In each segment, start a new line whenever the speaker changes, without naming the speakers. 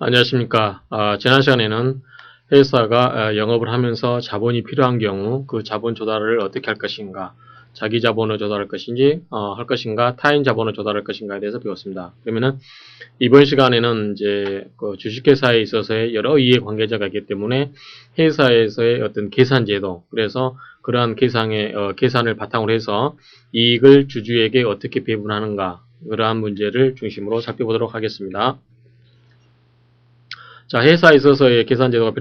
안녕하십니까. 지난 시간에는 회사가 영업을 하면서 자본이 필요한 경우 그 자본 조달을 어떻게 할 것인가, 자기 자본을 조달할 것인지, 할 것인가, 타인 자본을 조달할 것인가에 대해서 배웠습니다. 그러면은 이번 시간에는 이제 그 주식회사에 있어서의 여러 이해 관계자가 있기 때문에 회사에서의 어떤 계산 제도, 그래서 그러한 계산을 바탕으로 해서 이익을 주주에게 어떻게 배분하는가, 그러한 문제를 중심으로 살펴보도록 하겠습니다. 자, 회사에 있어서의 계산 제도가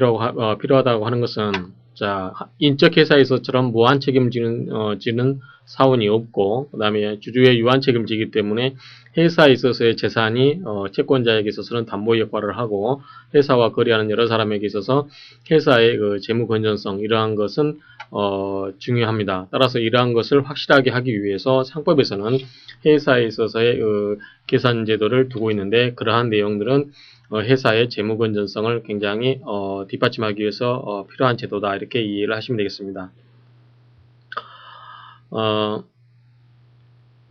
필요하다고 하는 것은, 자, 인적 회사에서처럼 무한 책임지는 사원이 없고, 그 다음에 주주의 유한 책임지기 때문에 회사에 있어서의 재산이 채권자에게 있어서는 담보 역할을 하고, 회사와 거래하는 여러 사람에게 있어서 회사의 그 재무 건전성, 이러한 것은 중요합니다. 따라서 이러한 것을 확실하게 하기 위해서 상법에서는 회사에 있어서의 계산 제도를 두고 있는데, 그러한 내용들은 회사의 재무 건전성을 굉장히 뒷받침하기 위해서 필요한 제도다, 이렇게 이해를 하시면 되겠습니다.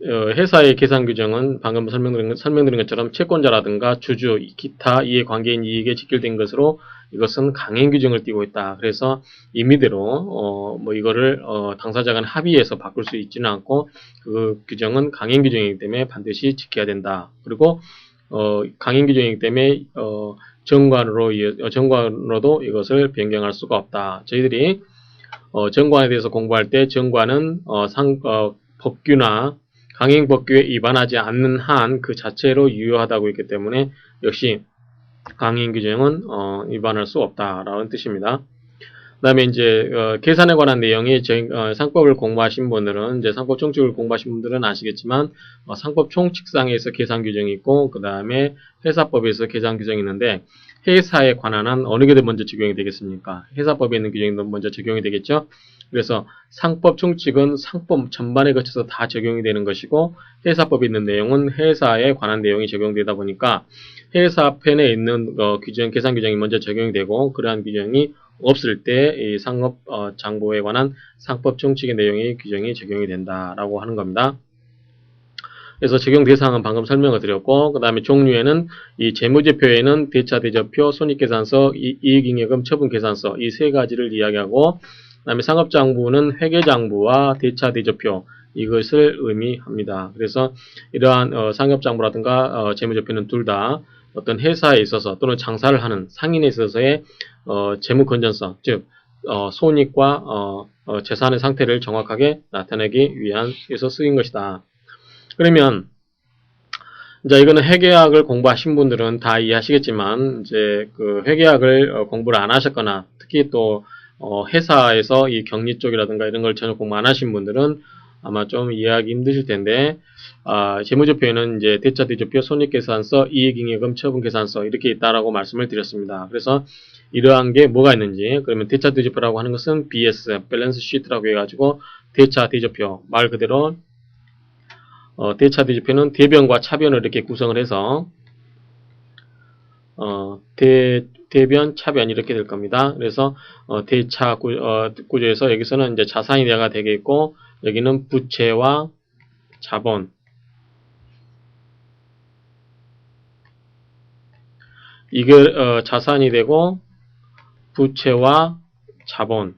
회사의 계산 규정은 방금 설명드린 것처럼 채권자라든가 주주, 기타 이해관계인 이익에 직결된 것으로 이것은 강행 규정을 띠고 있다. 그래서 임의대로 이거를 당사자 간 합의해서 바꿀 수 있지는 않고, 그 규정은 강행 규정이기 때문에 반드시 지켜야 된다. 그리고 강행 규정이기 때문에 정관으로도 이것을 변경할 수가 없다. 저희들이 정관에 대해서 공부할 때 정관은 법규나 강행법규에 위반하지 않는 한 그 자체로 유효하다고 했기 때문에 역시 강행규정은 위반할 수 없다라는 뜻입니다. 그 다음에 이제 계산에 관한 내용이 상법을 공부하신 분들은, 이제 상법 총칙을 공부하신 분들은 아시겠지만 상법 총칙상에서 계산 규정이 있고, 그 다음에 회사법에서 계산 규정이 있는데, 회사에 관한 한 어느 게 먼저 적용이 되겠습니까? 회사법에 있는 규정이 먼저 적용이 되겠죠. 그래서 상법 총칙은 상법 전반에 거쳐서 다 적용이 되는 것이고, 회사법에 있는 내용은 회사에 관한 내용이 적용되다 보니까 회사편에 있는 계산 규정이 먼저 적용이 되고, 그러한 규정이 없을 때 이 상업 장부에 관한 상법 총칙의 내용의 규정이 적용이 된다라고 하는 겁니다. 그래서 적용 대상은 방금 설명을 드렸고, 그 다음에 종류에는 이 재무제표에는 대차대조표, 손익계산서, 이익잉여금 처분계산서, 이 세 가지를 이야기하고, 그 다음에 상업장부는 회계장부와 대차대조표, 이것을 의미합니다. 그래서 이러한 상업장부라든가 재무제표는 둘 다 어떤 회사에 있어서 또는 장사를 하는 상인에 있어서의 재무 건전성, 즉 손익과 재산의 상태를 정확하게 나타내기 위해서 쓰인 것이다. 그러면 이제 이거는 회계학을 공부하신 분들은 다 이해하시겠지만, 이제 그 회계학을 공부를 안 하셨거나, 특히 또 회사에서 이 격리 쪽이라든가 이런 걸 전혀 공부 안 하신 분들은 아마 좀 이해하기 힘드실 텐데, 재무제표에는 이제 대차대조표, 손익계산서, 이익잉여금 처분계산서 이렇게 있다라고 말씀을 드렸습니다. 그래서 이러한 게 뭐가 있는지, 그러면 대차대조표라고 하는 것은 BS, 밸런스 시트라고 해가지고 대차대조표, 말 그대로 대차대조표는 대변과 차변을 이렇게 구성을 해서 대변, 차변 이렇게 될 겁니다. 그래서 대차 구조에서 여기서는 이제 자산이 되겠고, 여기는 부채와 자본, 이게 자산이 되고 부채와 자본,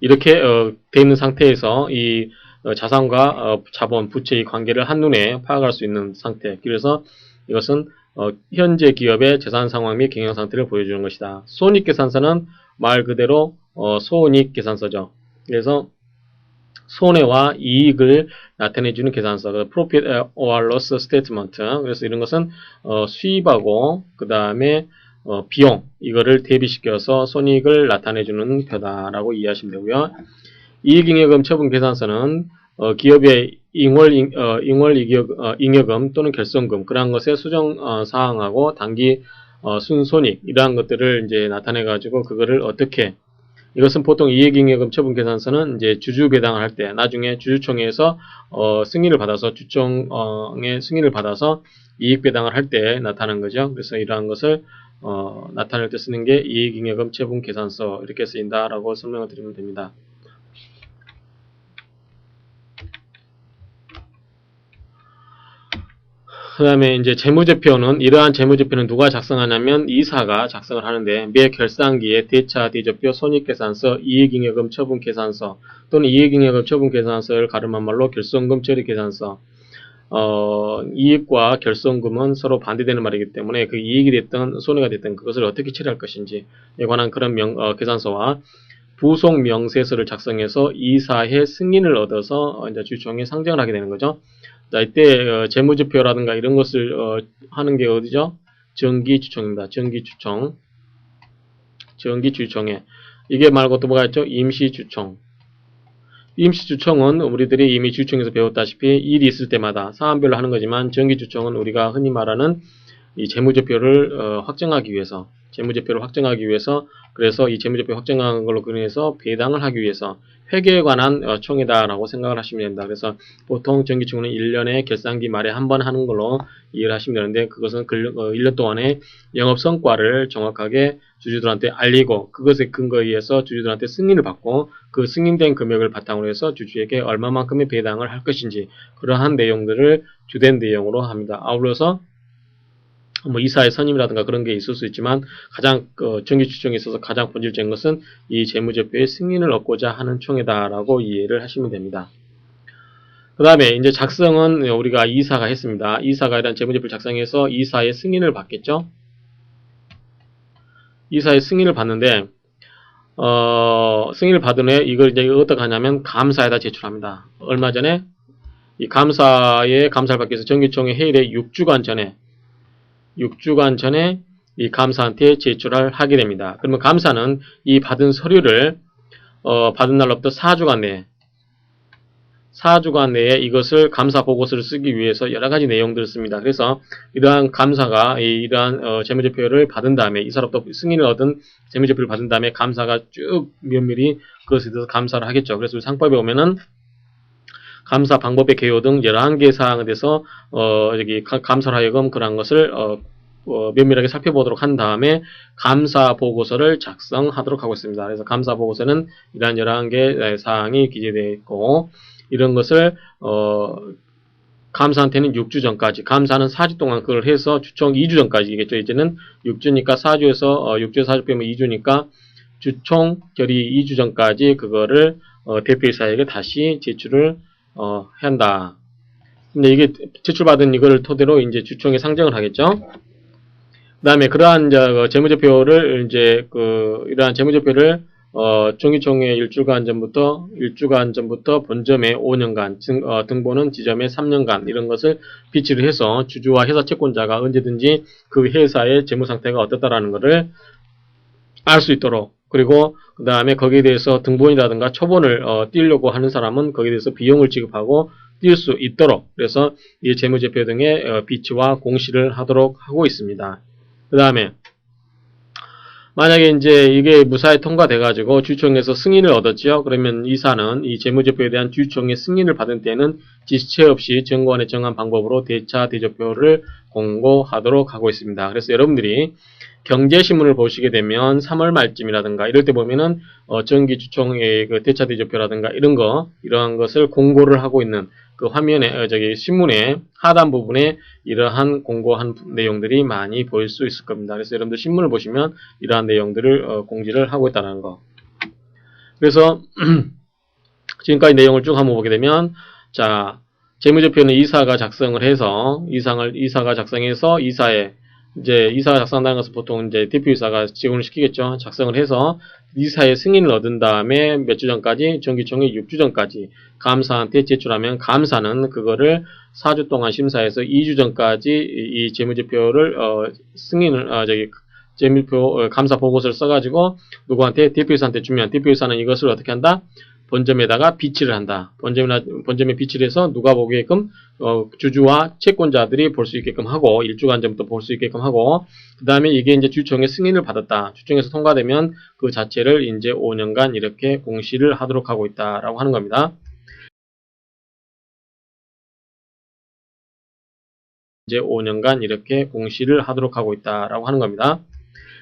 이렇게 되어 있는 상태에서 이 자산과 자본, 부채의 관계를 한눈에 파악할 수 있는 상태. 그래서 이것은 현재 기업의 재산 상황 및 경영 상태를 보여주는 것이다. 손익계산서는 말 그대로 손익계산서죠. 그래서 손해와 이익을 나타내주는 계산서, Profit or Loss Statement. 그래서 이런 것은 수입하고 그 다음에 비용, 이거를 대비시켜서 손익을 나타내주는 표다라고 이해하시면 되고요. 이익잉여금 처분계산서는 기업의 잉여금 또는 결손금, 그러한 것의 수정 사항하고 단기 순손익, 이러한 것들을 이제 나타내가지고 그거를 어떻게, 이것은 보통 이익잉여금 처분계산서는 이제 주주 배당을 할 때, 나중에 주주총회에서 승인을 받아서 주총의 승인을 받아서 이익 배당을 할 때 나타나는 거죠. 그래서 이러한 것을 나타낼 때 쓰는 게 이익잉여금 처분계산서, 이렇게 쓰인다라고 설명을 드리면 됩니다. 그 다음에 이제 재무제표는, 이러한 재무제표는 누가 작성하냐면 이사가 작성을 하는데, 매 결산기에 대차, 대조표, 손익계산서, 이익잉여금 처분계산서 또는 이익잉여금 처분계산서를 가름한 말로 결손금 처리계산서. 이익과 결손금은 서로 반대되는 말이기 때문에 그 이익이 됐든 손해가 됐든 그것을 어떻게 처리할 것인지에 관한 그런 계산서와 부속 명세서를 작성해서 이사의 승인을 얻어서 이제 주총에 상정을 하게 되는 거죠. 자, 이때 재무제표라든가 이런 것을 하는 게 어디죠? 정기주총입니다. 정기주총. 정기주총에 이게 말고 또 뭐가 있죠? 임시주총. 임시주총은 우리들이 이미 주총에서 배웠다시피 일이 있을 때마다 사안별로 하는 거지만, 정기주총은 우리가 흔히 말하는 이 재무제표를 확정하기 위해서, 그래서 이 재무제표 확정한 걸로 인해서 배당을 하기 위해서 회계에 관한 총회다라고 생각을 하시면 됩니다. 그래서 보통 정기총회는 1년에 결산기 말에 한 번 하는 걸로 이해를 하시면 되는데, 그것은 1년 동안의 영업 성과를 정확하게 주주들한테 알리고 그것에 근거에 의해서 주주들한테 승인을 받고 그 승인된 금액을 바탕으로 해서 주주에게 얼마만큼의 배당을 할 것인지, 그러한 내용들을 주된 내용으로 합니다. 아울러서 뭐 이사의 선임이라든가 그런 게 있을 수 있지만, 가장 정기주총에 있어서 가장 본질적인 것은 이 재무제표의 승인을 얻고자 하는 총회다라고 이해를 하시면 됩니다. 그 다음에 이제 작성은 우리가 이사가 했습니다. 이사가 이런 재무제표를 작성해서 이사의 승인을 받겠죠. 이사의 승인을 받는데, 승인을 받은 후에 이걸 이제 어떻게 하냐면 감사에다 제출합니다. 얼마 전에 이 감사를 받기 위해서 정기총회 회의의 6주간 전에 이 감사한테 제출을 하게 됩니다. 그러면 감사는 이 받은 서류를 받은 날로부터 4주간 내에 이것을 감사 보고서를 쓰기 위해서 여러 가지 내용들을 씁니다. 그래서 이러한 감사가 이러한 재무제표를 받은 다음에, 이사로부터 승인을 얻은 재무제표를 받은 다음에 감사가 쭉 면밀히 그것에 대해서 감사를 하겠죠. 그래서 우리 상법에 보면은 감사 방법의 개요 등 11개 사항에 대해서 여기 감사를 하여금 그러한 것을 면밀하게 살펴보도록 한 다음에 감사 보고서를 작성하도록 하고 있습니다. 그래서 감사 보고서는 이러한 11개 사항이 기재되어 있고, 이런 것을 감사한테는 6주 전까지, 감사는 4주 동안 그걸 해서 주총 2주 전까지겠죠. 이제는 6주니까 4주에서 6주에서 4주 빼면 2주니까 주총 결의 2주 전까지 그거를 대표이사에게 다시 제출을 해야 한다. 근데 이게 제출받은 이거를 토대로 이제 주총에 상정을 하겠죠. 그 다음에 그러한 재무제표를 이러한 재무제표를 정기총회 일주간 전부터 본점에 5년간, 등본은 지점에 3년간 이런 것을 비치를 해서 주주와 회사 채권자가 언제든지 그 회사의 재무 상태가 어떻다라는 것을 알 수 있도록, 그리고 그 다음에 거기에 대해서 등본이라든가 초본을 띄려고 하는 사람은 거기에 대해서 비용을 지급하고 띄울 수 있도록, 그래서 이 재무제표 등의 비치와 공시를 하도록 하고 있습니다. 그 다음에 만약에 이제 이게 무사히 통과돼가지고 주총에서 승인을 얻었죠. 그러면 이사는 이 재무제표에 대한 주총의 승인을 받은 때는 지체 없이 정관에 정한 방법으로 대차 대조표를 공고하도록 하고 있습니다. 그래서 여러분들이 경제신문을 보시게 되면 3월 말쯤이라든가 이럴 때 보면은 정기주총의 그 대차 대조표라든가 이러한 것을 공고를 하고 있는 그 화면에 신문의 하단 부분에 이러한 공고한 내용들이 많이 보일 수 있을 겁니다. 그래서 여러분들 신문을 보시면 이러한 내용들을 공지를 하고 있다는 거. 그래서 지금까지 내용을 쭉 한번 보게 되면, 자, 재무제표는 이사가 작성을 해서 이사가 작성해서 이사가 작성한다는 것은 보통 이제 대표이사가 지원을 시키겠죠. 작성을 해서 이사의 승인을 얻은 다음에 몇 주 전까지, 정기총회 6주 전까지 감사한테 제출하면 감사는 그거를 4주 동안 심사해서 2주 전까지 이 재무제표를 재무제표 감사 보고서를 써가지고 누구한테, 대표이사한테 주면 대표이사는 이것을 어떻게 한다? 본점에다가 비치를 한다. 본점에 비치를 해서 누가 보게끔 주주와 채권자들이 볼 수 있게끔 하고, 1주간 전부터 볼 수 있게끔 하고, 그 다음에 이게 이제 주총의 승인을 받았다. 주총에서 통과되면 그 자체를 이제 5년간 이렇게 공시를 하도록 하고 있다라고 하는 겁니다. 이제 5년간 이렇게 공시를 하도록 하고 있다라고 하는 겁니다.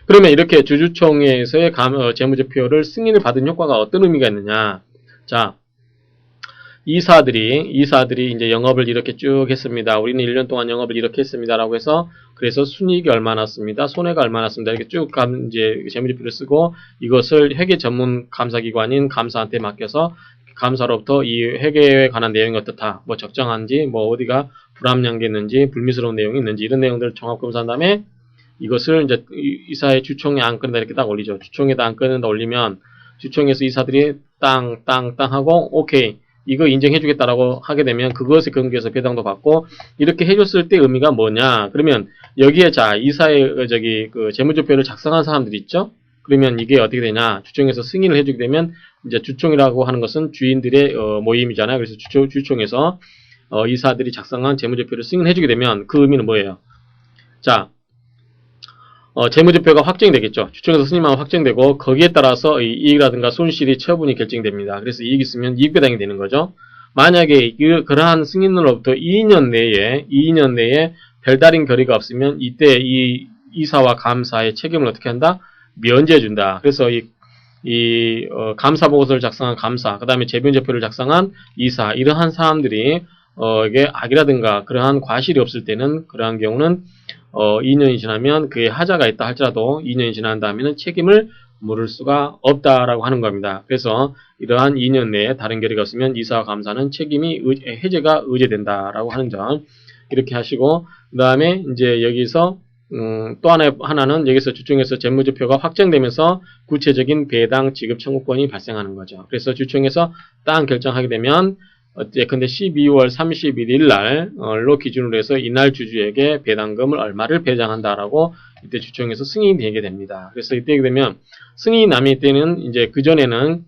그러면 이렇게 주주총회에서의 재무제표를 승인을 받은 효과가 어떤 의미가 있느냐? 자, 이사들이 이제 영업을 이렇게 쭉 했습니다. 우리는 1년 동안 영업을 이렇게 했습니다라고 해서 그래서 순이익이 얼마나 났습니다. 손해가 얼마나 났습니다. 이렇게 쭉 이제 재무제표를 쓰고 이것을 회계 전문 감사기관인 감사한테 맡겨서 감사로부터 이 회계에 관한 내용이 어떻다, 뭐 적정한지, 뭐 어디가 불합리한 게 있는지, 불미스러운 내용이 있는지 이런 내용들을 종합 검사한 다음에 이것을 이제 이사의 주총에 안건에다 이렇게 딱 올리죠. 주총에다 안건에다 올리면 주총에서 이사들이 땅 하고 오케이 이거 인정해주겠다라고 하게 되면 그것에 근거해서 배당도 받고 이렇게 해줬을 때 의미가 뭐냐? 그러면 여기에 자 이사의 그 재무제표를 작성한 사람들이 있죠. 그러면 이게 어떻게 되냐? 주총에서 승인을 해주게 되면 이제 주총이라고 하는 것은 주인들의 모임이잖아요. 그래서 주총에서 이사들이 작성한 재무제표를 승인해주게 되면 그 의미는 뭐예요? 자, 재무제표가 확정되겠죠. 주총에서 승인하면 확정되고 거기에 따라서 이익이라든가 손실이 처분이 결정됩니다. 그래서 이익이 있으면 이익배당이 되는 거죠. 만약에 그러한 승인으로부터 2년 내에 별다른 결의가 없으면 이때 이 이사와 감사의 책임을 어떻게 한다? 면제해준다. 그래서 감사 보고서를 작성한 감사, 그 다음에 재무제표를 작성한 이사, 이러한 사람들이 이게 악이라든가 그러한 과실이 없을 때는 그러한 경우는 2년이 지나면 그에 하자가 있다 할지라도 2년이 지난 다음에는 책임을 물을 수가 없다라고 하는 겁니다. 그래서 이러한 2년 내에 다른 결의가 없으면 이사와 감사는 책임이 해제가 의제된다라고 하는 점 이렇게 하시고 그 다음에 이제 여기서 또 하나는 여기서 주총에서 재무제표가 확정되면서 구체적인 배당 지급 청구권이 발생하는 거죠. 그래서 주총에서 땅 결정하게 되면 예컨대 12월 31일 날로 기준으로 해서 이날 주주에게 배당금을 얼마를 배당한다라고 이때 주총에서 승인이 되게 됩니다. 그래서 이때 되면 승인이 나면 이때는 이제 그전에는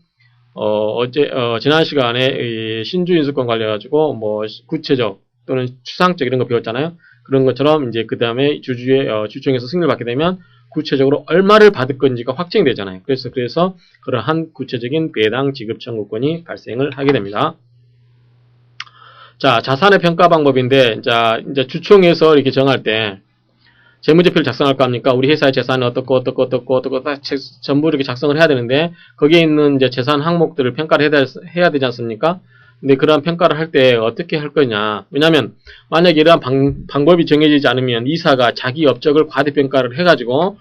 지난 시간에 신주인수권 관련해가지고 뭐 구체적 또는 추상적 이런 거 배웠잖아요. 그런 것처럼 이제 그 다음에 주총에서 승인을 받게 되면 구체적으로 얼마를 받을 건지가 확정되잖아요. 그래서 그러한 구체적인 배당 지급 청구권이 발생을 하게 됩니다. 자, 자산의 평가 방법인데, 자, 이제 주총에서 이렇게 정할 때, 재무제표를 작성할 거 합니까? 우리 회사의 재산은 어떻고, 전부 이렇게 작성을 해야 되는데, 거기에 있는 이제 재산 항목들을 평가를 해야 되지 않습니까? 근데 그러한 평가를 할 때 어떻게 할 거냐. 왜냐면, 만약에 이러한 방법이 정해지지 않으면 이사가 자기 업적을 과대평가를 해가지고,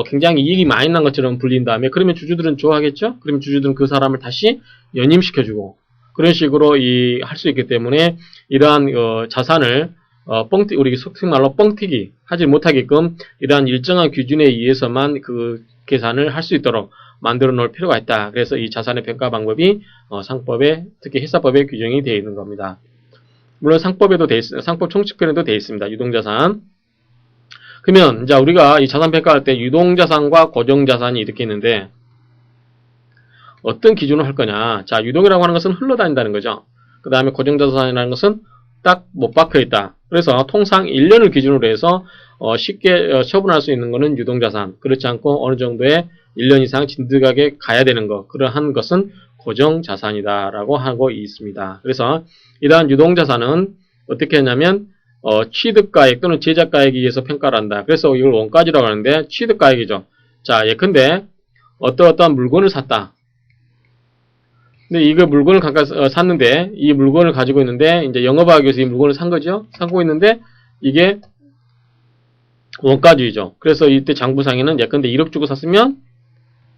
굉장히 이익이 많이 난 것처럼 불린 다음에, 그러면 주주들은 좋아하겠죠? 그러면 주주들은 그 사람을 다시 연임시켜주고, 그런 식으로 할 수 있기 때문에 이러한 자산을 우리 속칭말로 뻥튀기 하지 못하게끔 이러한 일정한 기준에 의해서만 그 계산을 할 수 있도록 만들어 놓을 필요가 있다. 그래서 이 자산의 평가 방법이 상법에 특히 회사법에 규정이 되어 있는 겁니다. 물론 상법 총칙편에도 되어 있습니다. 유동자산. 그러면 이제 우리가 이 자산 평가할 때 유동자산과 고정자산이 이렇게 있는데 어떤 기준으로 할 거냐. 자, 유동이라고 하는 것은 흘러다닌다는 거죠. 그 다음에 고정자산이라는 것은 딱 못 박혀 있다. 그래서 통상 1년을 기준으로 해서 쉽게 처분할 수 있는 것은 유동자산. 그렇지 않고 어느 정도의 1년 이상 진득하게 가야 되는 것. 그러한 것은 고정자산이다라고 하고 있습니다. 그래서 이러한 유동자산은 어떻게 하냐면 취득가액 또는 제작가액에 의해서 평가를 한다. 그래서 이걸 원가지라고 하는데 취득가액이죠. 자, 예컨대 어떠한 물건을 샀다. 근데 이거 물건을 샀는데, 이 물건을 가지고 있는데, 이제 영업하기 위해서 이 물건을 산 거죠? 사고 있는데, 이게 원가주의죠. 그래서 이때 장부상에는 예컨대 1억 주고 샀으면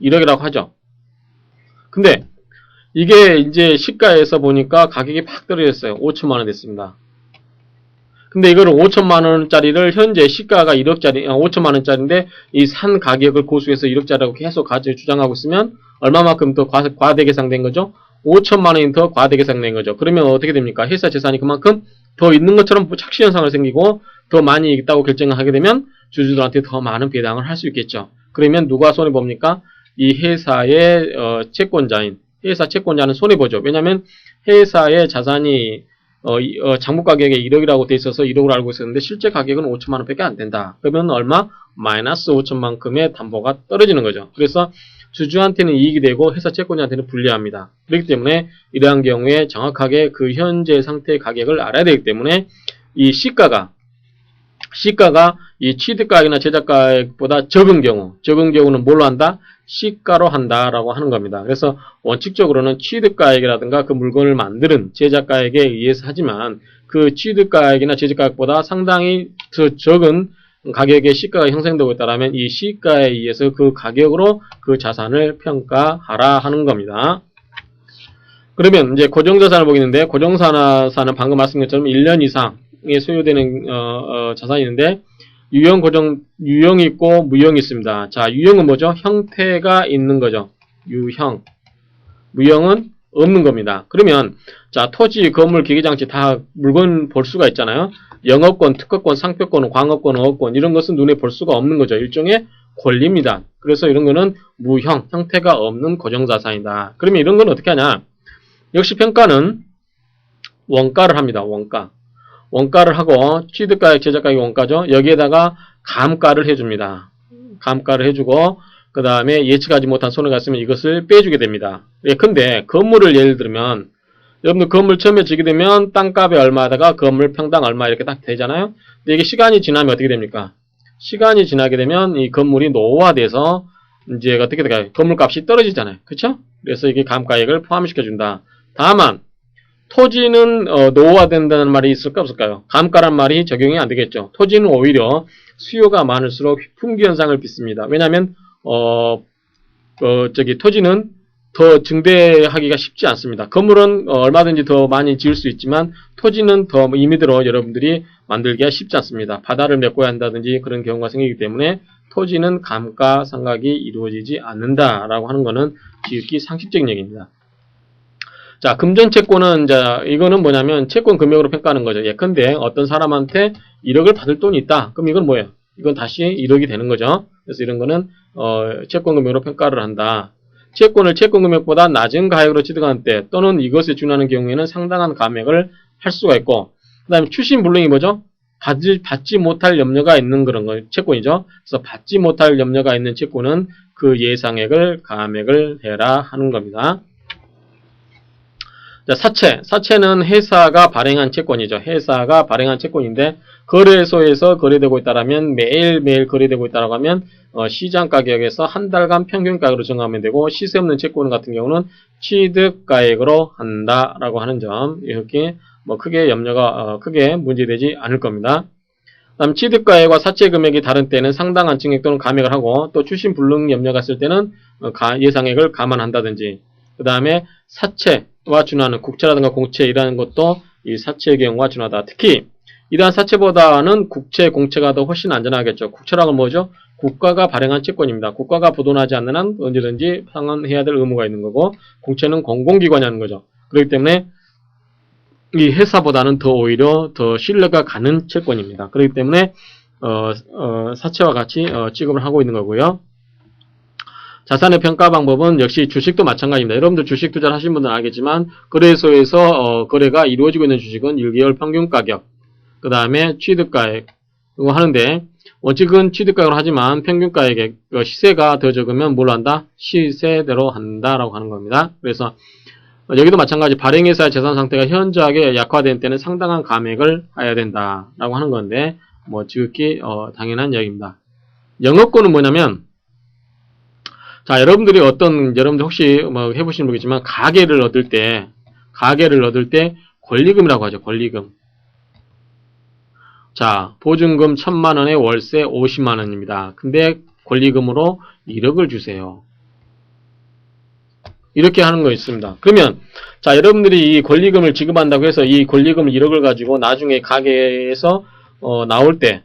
1억이라고 하죠. 근데, 이게 이제 시가에서 보니까 가격이 팍 떨어졌어요. 5천만원 됐습니다. 근데 이거를 5천만원짜리를 현재 시가가 5천만원짜리인데, 이 산 가격을 고수해서 1억짜리라고 계속 주장하고 있으면, 얼마만큼 더 과대계상된 거죠? 5천만원이 더 과대계상된 거죠. 그러면 어떻게 됩니까? 회사 재산이 그만큼 더 있는 것처럼 착시현상을 생기고 더 많이 있다고 결정을 하게 되면 주주들한테 더 많은 배당을 할 수 있겠죠. 그러면 누가 손해봅니까? 이 회사의 채권자인 회사 채권자는 손해보죠. 왜냐하면 회사의 자산이 장부 가격에 1억이라고 돼 있어서 1억으로 알고 있었는데 실제 가격은 5천만원 밖에 안 된다. 그러면 얼마? 마이너스 5천만큼의 담보가 떨어지는 거죠. 그래서 주주한테는 이익이 되고 회사 채권자한테는 불리합니다. 그렇기 때문에 이러한 경우에 정확하게 그 현재 상태의 가격을 알아야 되기 때문에 이 시가가 이 취득가액이나 제작가액보다 적은 경우는 뭘로 한다? 시가로 한다라고 하는 겁니다. 그래서 원칙적으로는 취득가액이라든가 그 물건을 만드는 제작가액에 의해서 하지만 그 취득가액이나 제작가액보다 상당히 더 적은 가격의 시가가 형성되고 있다면 이 시가에 의해서 그 가격으로 그 자산을 평가하라 하는 겁니다. 그러면 이제 고정자산을 보겠는데, 고정자산은 방금 말씀드린 것처럼 1년 이상에 소요되는 자산이 있는데, 유형이 있고 무형이 있습니다. 자, 유형은 뭐죠? 형태가 있는 거죠. 유형. 무형은 없는 겁니다. 그러면 자, 토지, 건물, 기계장치 다 물건 볼 수가 있잖아요. 영업권, 특허권, 상표권, 광업권, 어업권 이런 것은 눈에 볼 수가 없는 거죠. 일종의 권리입니다. 그래서 이런 거는 무형, 형태가 없는 고정자산이다. 그러면 이런 건 어떻게 하냐? 역시 평가는 원가를 합니다. 원가를 하고 취득가액, 제작가액이 원가죠. 여기에다가 감가를 해줍니다. 감가를 해주고 그 다음에 예측하지 못한 손해가 있으면 이것을 빼주게 됩니다. 근데 건물을 예를 들면 여러분들 건물 처음에 지게 되면 땅값이 얼마다가 건물 평당 얼마 이렇게 딱 되잖아요. 근데 이게 시간이 지나면 어떻게 됩니까? 시간이 지나게 되면 이 건물이 노후화돼서 이제 어떻게 될까요? 건물값이 떨어지잖아요. 그렇죠? 그래서 이게 감가액을 포함시켜준다. 다만 토지는 노후화된다는 말이 있을까 없을까요? 감가란 말이 적용이 안 되겠죠. 토지는 오히려 수요가 많을수록 품귀 현상을 빚습니다. 왜냐하면 토지는 더 증대하기가 쉽지 않습니다. 건물은 얼마든지 더 많이 지을 수 있지만 토지는 더 임의대로 여러분들이 만들기가 쉽지 않습니다. 바다를 메꿔야 한다든지 그런 경우가 생기기 때문에 토지는 감가상각이 이루어지지 않는다라고 하는 것은 지극히 상식적인 얘기입니다. 자, 금전채권은, 자, 이거는 뭐냐면, 채권 금액으로 평가하는 거죠. 예컨대, 어떤 사람한테 1억을 받을 돈이 있다. 그럼 이건 뭐예요? 이건 다시 1억이 되는 거죠. 그래서 이런 거는, 채권 금액으로 평가를 한다. 채권을 채권 금액보다 낮은 가액으로 취득하는 때, 또는 이것에 준하는 경우에는 상당한 감액을 할 수가 있고, 그 다음에 출신불능이 뭐죠? 받지 못할 염려가 있는 그런 거, 채권이죠. 그래서 받지 못할 염려가 있는 채권은 그 예상액을 감액을 해라 하는 겁니다. 자, 사채는 회사가 발행한 채권이죠. 회사가 발행한 채권인데 거래소에서 거래되고 있다라면 매일매일 거래되고 있다라고 하면 시장 가격에서 한 달간 평균 가격으로 정하면 되고 시세 없는 채권 같은 경우는 취득 가액으로 한다라고 하는 점 이렇게 뭐 크게 염려가 크게 문제되지 않을 겁니다. 다음 취득 가액과 사채 금액이 다른 때는 상당한 증액 또는 감액을 하고 또 출신 불능 염려가 있을 때는 예상액을 감안한다든지 그 다음에 사채와 준하는 국채라든가 공채이라는 것도 이 사채의 경우와 준하다. 특히 이러한 사채보다는 국채, 공채가 더 훨씬 안전하겠죠. 국채라는 건 뭐죠? 국가가 발행한 채권입니다. 국가가 부도나지 않는 한 언제든지 상환해야 될 의무가 있는 거고 공채는 공공기관이 하는 거죠. 그렇기 때문에 이 회사보다는 더 오히려 더 신뢰가 가는 채권입니다. 그렇기 때문에 사채와 같이 취급을 하고 있는 거고요. 자산의 평가 방법은 역시 주식도 마찬가지입니다. 여러분들 주식 투자를 하신 분들은 알겠지만 거래소에서 거래가 이루어지고 있는 주식은 1개월 평균 가격 그 다음에 취득가액 이거 하는데 원칙은 취득가액으로 하지만 평균가액의 시세가 더 적으면 뭘로 한다? 시세대로 한다라고 하는 겁니다. 그래서 여기도 마찬가지 발행회사의 재산 상태가 현저하게 약화된 때는 상당한 감액을 해야 된다라고 하는 건데 뭐 지극히 당연한 이야기입니다. 영업권은 뭐냐면 자, 여러분들 혹시 뭐 해보시는 분이겠지만, 가게를 얻을 때 권리금이라고 하죠, 권리금. 자, 보증금 1000만원에 월세 50만원입니다. 근데 권리금으로 1억을 주세요. 이렇게 하는 거 있습니다. 그러면, 자, 여러분들이 이 권리금을 지급한다고 해서 이 권리금을 1억을 가지고 나중에 가게에서, 나올 때,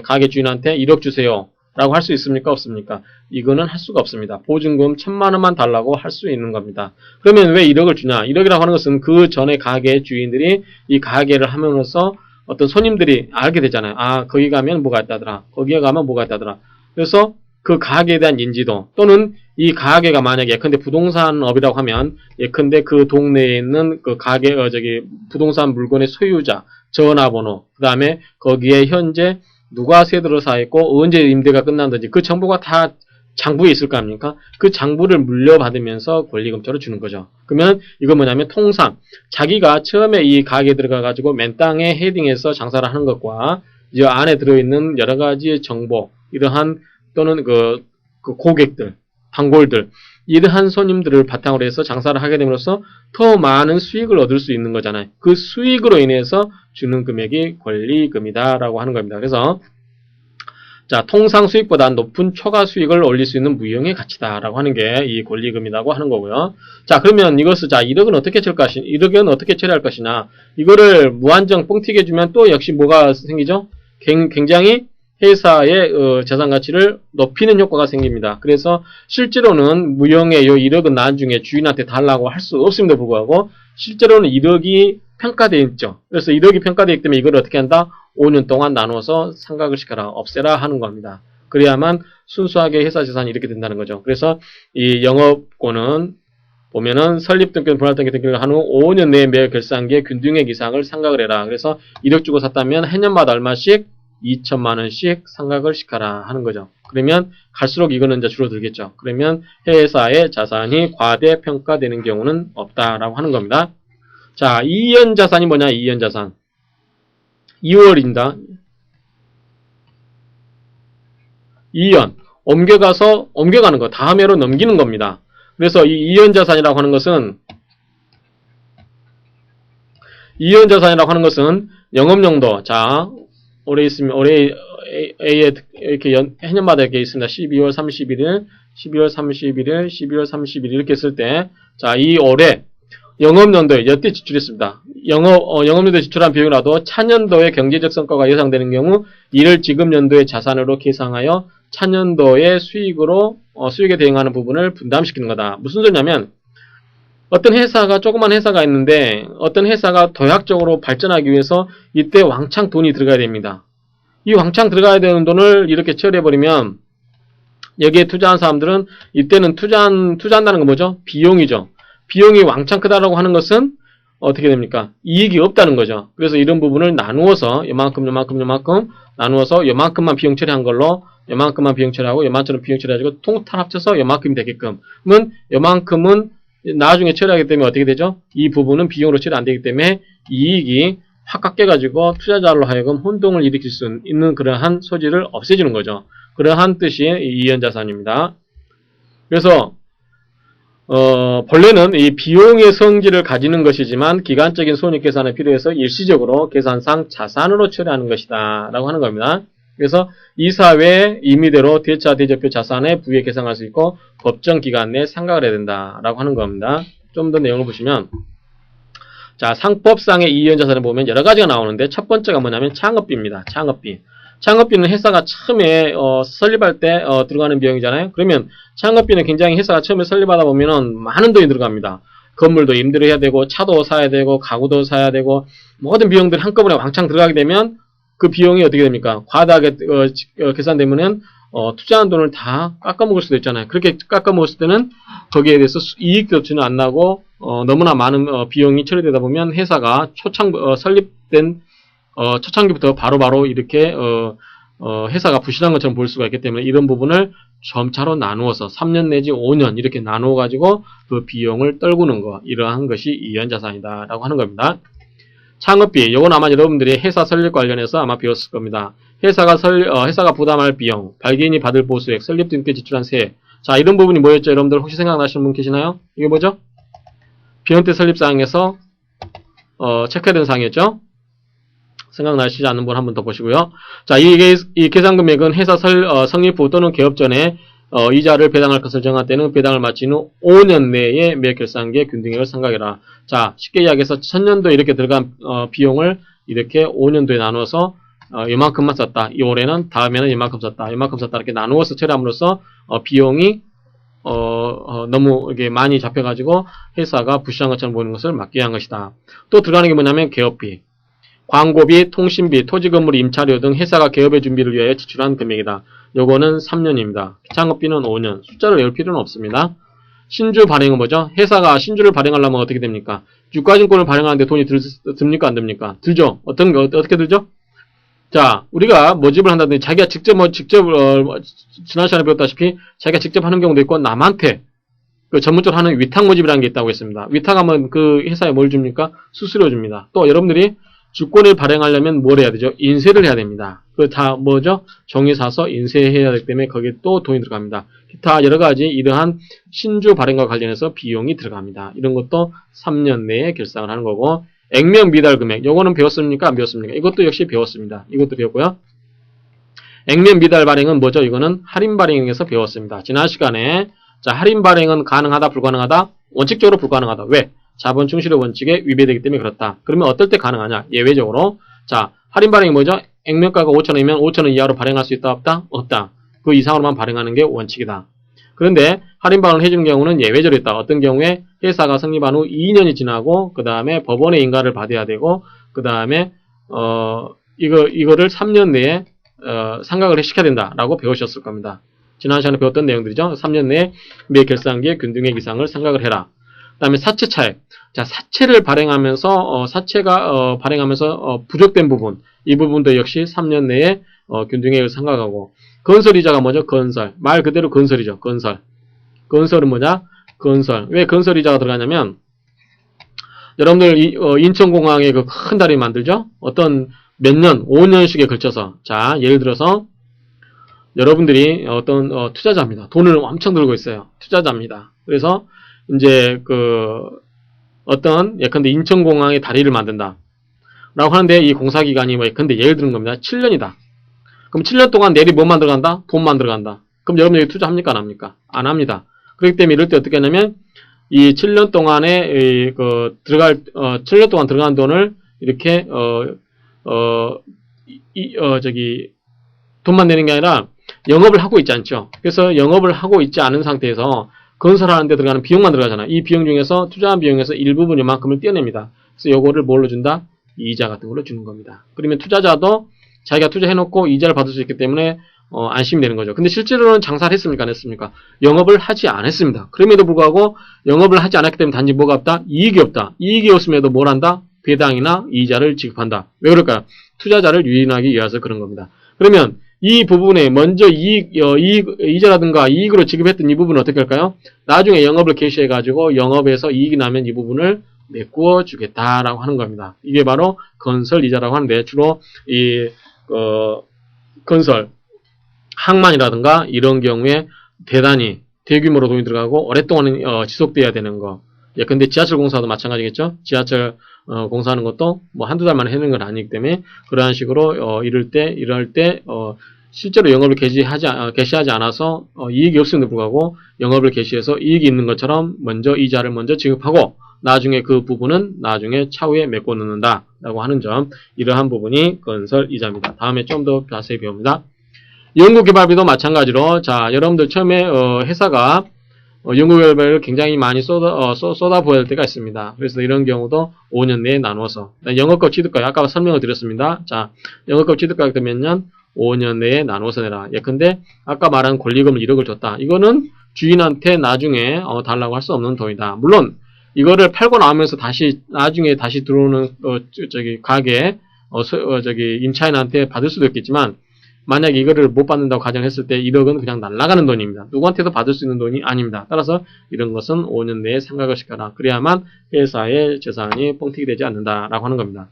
가게 주인한테 1억 주세요. 라고 할 수 있습니까? 없습니까? 이거는 할 수가 없습니다. 보증금 1000만원만 달라고 할 수 있는 겁니다. 그러면 왜 1억을 주냐? 1억이라고 하는 것은 그 전에 가게 주인들이 이 가게를 함으로써 어떤 손님들이 알게 되잖아요. 아, 거기 가면 뭐가 있다더라. 거기에 가면 뭐가 있다더라. 그래서 그 가게에 대한 인지도 또는 이 가게가 만약에 예컨대 부동산업이라고 하면 예컨대 그 동네에 있는 그 가게, 부동산 물건의 소유자, 전화번호, 그 다음에 거기에 현재 누가 세대로 사있고 언제 임대가 끝난다든지 그 정보가 다 장부에 있을 거 아닙니까? 그 장부를 물려받으면서 권리금처럼 주는 거죠. 그러면 이건 뭐냐면 통상 자기가 처음에 이 가게에 들어가 가지고 맨 땅에 헤딩해서 장사를 하는 것과 이 안에 들어있는 여러 가지의 정보, 이러한 또는 그 고객들, 단골들, 이러한 손님들을 바탕으로 해서 장사를 하게 됨으로써 더 많은 수익을 얻을 수 있는 거잖아요. 그 수익으로 인해서 주는 금액이 권리금이다라고 하는 겁니다. 그래서 자, 통상 수익보다 높은 초과 수익을 올릴 수 있는 무형의 가치다라고 하는 게 이 권리금이라고 하는 거고요. 자, 그러면 이것을 자, 1억은 어떻게 처리할 것이냐? 이거를 무한정 뻥튀기 해주면 또 역시 뭐가 생기죠? 굉장히 회사의 자산 가치를 높이는 효과가 생깁니다. 그래서 실제로는 무형의 이 1억은 나중에 주인한테 달라고 할 수 없음에도 불구하고 실제로는 1억이 평가되어 있죠. 그래서 1억이 평가되어 있기 때문에 이걸 어떻게 한다? 5년 동안 나누어서 상각을 시켜라, 없애라 하는 겁니다. 그래야만 순수하게 회사 재산이 이렇게 된다는 거죠. 그래서 이 영업권은 보면은 설립 등기는 분할 등기 등기를 한 후 5년 내에 매월 결산기에 균등액 이상을 상각을 해라. 그래서 1억 주고 샀다면 해년마다 얼마씩 2천만 원씩 상각을 시켜라 하는 거죠. 그러면 갈수록 이거는 이제 줄어들겠죠. 그러면 회사의 자산이 과대평가되는 경우는 없다라고 하는 겁니다. 자, 이연 자산이 뭐냐? 이연 자산. 2월입니다. 2연. 옮겨가는 거. 다음 해로 넘기는 겁니다. 그래서 이 이연 자산이라고 하는 것은 영업용도. 자, 올해 있으면, 올해 A에 이렇게 해년마다 이렇게 있습니다. 12월 31일, 12월 31일, 12월 31일 이렇게 했을 때, 자, 이 올해 영업연도에 여태 지출했습니다. 영업연도에 지출한 비용이라도 차년도의 경제적 성과가 예상되는 경우 이를 지금 연도의 자산으로 계상하여 차년도의 수익에 대응하는 부분을 분담시키는 거다. 무슨 소리냐면 어떤 회사가 조그만 회사가 있는데 어떤 회사가 도약적으로 발전하기 위해서 이때 왕창 돈이 들어가야 됩니다. 이 왕창 들어가야 되는 돈을 이렇게 처리해버리면 여기에 투자한 사람들은 이때는 투자한다는 건 뭐죠? 비용이죠. 비용이 왕창 크다라고 하는 것은 어떻게 됩니까? 이익이 없다는 거죠. 그래서 이런 부분을 나누어서 요만큼 나누어서 요만큼만 비용 처리한 걸로 요만큼만 비용 처리하고 요만큼만 비용 처리해가지고 통탈 합쳐서 요만큼이 되게끔. 요만큼은 나중에 처리하기 때문에 어떻게 되죠? 이 부분은 비용으로 처리 안 되기 때문에 이익이 확 깎여가지고 투자자로 하여금 혼동을 일으킬 수 있는 그러한 소지를 없애주는 거죠. 그러한 뜻이 이연자산입니다. 그래서 본래는 이 비용의 성질을 가지는 것이지만 기간적인 손익계산에 필요해서 일시적으로 계산상 자산으로 처리하는 것이다 라고 하는 겁니다. 그래서 이사회 임의대로 대차 대조표 자산에 부에 계산할 수 있고 법정 기간 내에 상각을 해야 된다 라고 하는 겁니다. 좀 더 내용을 보시면 자, 상법상의 이연자산을 보면 여러 가지가 나오는데 첫 번째가 뭐냐면 창업비입니다. 창업비는 회사가 처음에 설립할 때 들어가는 비용이잖아요. 그러면 창업비는 굉장히 회사가 처음에 설립하다 보면은 많은 돈이 들어갑니다. 건물도 임대를 해야 되고 차도 사야 되고 가구도 사야 되고 모든 비용들이 한꺼번에 왕창 들어가게 되면 그 비용이 어떻게 됩니까? 과다하게 계산되면은 투자한 돈을 다 깎아먹을 수도 있잖아요. 그렇게 깎아먹었을 때는 거기에 대해서 이익도 전혀 안 나고 너무나 많은 비용이 처리되다 보면 회사가 설립된 초창기부터 바로바로 이렇게 회사가 부실한 것처럼 보일 수가 있기 때문에 이런 부분을 점차로 나누어서 3년 내지 5년 이렇게 나누어 가지고 그 비용을 떨구는 거, 이러한 것이 이연자산이다 라고 하는 겁니다. 창업비, 요건 아마 여러분들이 회사 설립 관련해서 아마 배웠을 겁니다. 회사가 부담할 비용, 발기인이 받을 보수액, 설립 등때 지출한 세액. 자, 이런 부분이 뭐였죠? 여러분들 혹시 생각나시는 분 계시나요? 이게 뭐죠? 비용대 설립사항에서 체크해야 되는 사항이었죠? 생각나시지 않는 분 한 번 더 보시고요. 자, 이 계산금액은 회사 성립 후 또는 개업 전에 이자를 배당할 것을 정할 때는 배당을 마친 후 5년 내에 매 결산기에 균등액을 상각해라. 자, 쉽게 이야기해서 1000년도에 이렇게 들어간 비용을 이렇게 5년도에 나눠서 이만큼만 썼다. 이 올해는 다음에는 이만큼 썼다. 이렇게 나누어서 처리함으로써 비용이 너무 이게 많이 잡혀가지고 회사가 부실한 것처럼 보이는 것을 막기 위한 것이다. 또 들어가는 게 뭐냐면 개업비, 광고비, 통신비, 토지건물 임차료 등 회사가 개업의 준비를 위하여 지출한 금액이다. 요거는 3년입니다. 창업비는 5년. 숫자를 외울 필요는 없습니다. 신주 발행은 뭐죠? 회사가 신주를 발행하려면 어떻게 됩니까? 유가증권을 발행하는데 돈이 듭니까? 안 듭니까? 들죠? 어떻게 들죠? 자, 우리가 모집을 한다든지 자기가 직접 지난 시간에 배웠다시피 자기가 직접 하는 경우도 있고 남한테 전문적으로 하는 위탁 모집이라는 게 있다고 했습니다. 위탁하면 그 회사에 뭘 줍니까? 수수료 줍니다. 또 여러분들이 주권을 발행하려면 뭘 해야 되죠? 인쇄를 해야 됩니다. 그 다 뭐죠? 종이 사서 인쇄해야 되기 때문에 거기에 또 돈이 들어갑니다. 기타 여러 가지 이러한 신주 발행과 관련해서 비용이 들어갑니다. 이런 것도 3년 내에 결상을 하는 거고, 액면 미달 금액. 요거는 배웠습니까? 안 배웠습니까? 이것도 역시 배웠습니다. 이것도 배웠고요. 액면 미달 발행은 뭐죠? 이거는 할인 발행에서 배웠습니다. 지난 시간에 자, 할인 발행은 가능하다, 불가능하다? 원칙적으로 불가능하다. 왜? 자본 충실의 원칙에 위배되기 때문에 그렇다. 그러면 어떨 때 가능하냐? 예외적으로. 자, 할인 발행이 뭐죠? 액면가가 5,000원이면 5,000원 이하로 발행할 수 있다, 없다? 없다. 그 이상으로만 발행하는 게 원칙이다. 그런데 할인 발행을 해주는 경우는 예외적으로 있다. 어떤 경우에 회사가 성립한 후 2년이 지나고 그 다음에 법원의 인가를 받아야 되고 그 다음에 이거를 3년 내에 상각을 시켜야 된다라고 배우셨을 겁니다. 지난 시간에 배웠던 내용들이죠. 3년 내에 매 결산기의 균등액 이상을 상각을 해라. 그 다음에 사채 차액. 자, 사채를 발행하면서 사채가 발행하면서 부족된 부분, 이 부분도 역시 3년 내에 균등액을 상각하고, 건설 이자가 뭐죠? 건설. 말 그대로 건설이죠. 건설. 건설은 뭐냐? 건설. 왜 건설 이자가 들어가냐면 여러분들 인천공항에 그 큰 다리 만들죠? 어떤 몇 년, 5년씩에 걸쳐서. 자, 예를 들어서 여러분들이 어떤 투자자입니다. 돈을 엄청 들고 있어요. 투자자입니다. 그래서 이제 어떤 예컨대 인천공항에 다리를 만든다 라고 하는데 이 공사기간이 뭐 예컨대 예를 드는 겁니다. 7년이다. 그럼 7년 동안 내리 뭐 만들어간다? 돈 만들어간다. 그럼 여러분 여기 투자합니까? 안 합니까? 안 합니다. 그렇기 때문에 이럴 때 어떻게 하냐면 이 7년 동안에 7년 동안 들어간 돈을 이렇게 돈만 내는 게 아니라 영업을 하고 있지 않죠. 그래서 영업을 하고 있지 않은 상태에서 건설하는 데 들어가는 비용만 들어가잖아. 이 비용 중에서 투자한 비용에서 일부분 요만큼을 떼어냅니다. 그래서 요거를 뭘로 준다? 이자 같은 걸로 주는 겁니다. 그러면 투자자도 자기가 투자해놓고 이자를 받을 수 있기 때문에 안심이 되는 거죠. 근데 실제로는 장사를 했습니까? 안 했습니까? 영업을 하지 않았습니다. 그럼에도 불구하고 영업을 하지 않았기 때문에 단지 뭐가 없다? 이익이 없다. 이익이 없음에도 뭘 한다? 배당이나 이자를 지급한다. 왜 그럴까요? 투자자를 유인하기 위해서 그런 겁니다. 그러면 이 부분에 먼저 이자라든가 이익으로 지급했던 이 부분은 어떻게 할까요? 나중에 영업을 개시해가지고 영업에서 이익이 나면 이 부분을 메꾸어 주겠다라고 하는 겁니다. 이게 바로 건설 이자라고 하는데 주로 건설, 항만이라든가 이런 경우에 대단히 대규모로 돈이 들어가고 오랫동안 지속돼야 되는 거. 예컨대 지하철 공사도 마찬가지겠죠? 지하철 공사하는 것도 뭐 한두 달 만에 해는 건 아니기 때문에 그러한 식으로 이럴 때 실제로 영업을 개시하지 않아서 이익이 없음에도 불구하고 영업을 개시해서 이익이 있는 것처럼 먼저 이자를 먼저 지급하고 나중에 그 부분은 나중에 차후에 메꿔 넣는다 라고 하는 점, 이러한 부분이 건설 이자입니다. 다음에 좀 더 자세히 배웁니다. 연구개발비도 마찬가지로, 자, 여러분들 처음에 회사가 연구개발비를 굉장히 많이 쏟아부어야 될 때가 있습니다. 그래서 이런 경우도 5년 내에 나눠서 영업급 취득가액, 아까 설명을 드렸습니다. 자, 영업급 취득가액 되면 5년 내에 나눠서 내라. 예컨대 아까 말한 권리금을 1억을 줬다. 이거는 주인한테 나중에 달라고 할 수 없는 돈이다. 물론 이거를 팔고 나오면서 나중에 다시 들어오는 가게 임차인한테 받을 수도 있겠지만, 만약에 이거를 못 받는다고 가정했을 때 1억은 그냥 날아가는 돈입니다. 누구한테도 받을 수 있는 돈이 아닙니다. 따라서 이런 것은 5년 내에 상각을 시켜라. 그래야만 회사의 재산이 뻥튀기 되지 않는다라고 하는 겁니다.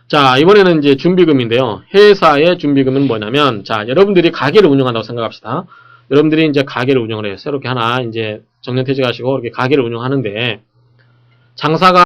자, 이번에는 이제 준비금인데요. 회사의 준비금은 뭐냐면, 자, 여러분들이 가게를 운영한다고 생각합시다. 여러분들이 이제 가게를 운영을 해요. 새롭게 하나 이제 정년퇴직하시고 이렇게 가게를 운영하는데, 장사가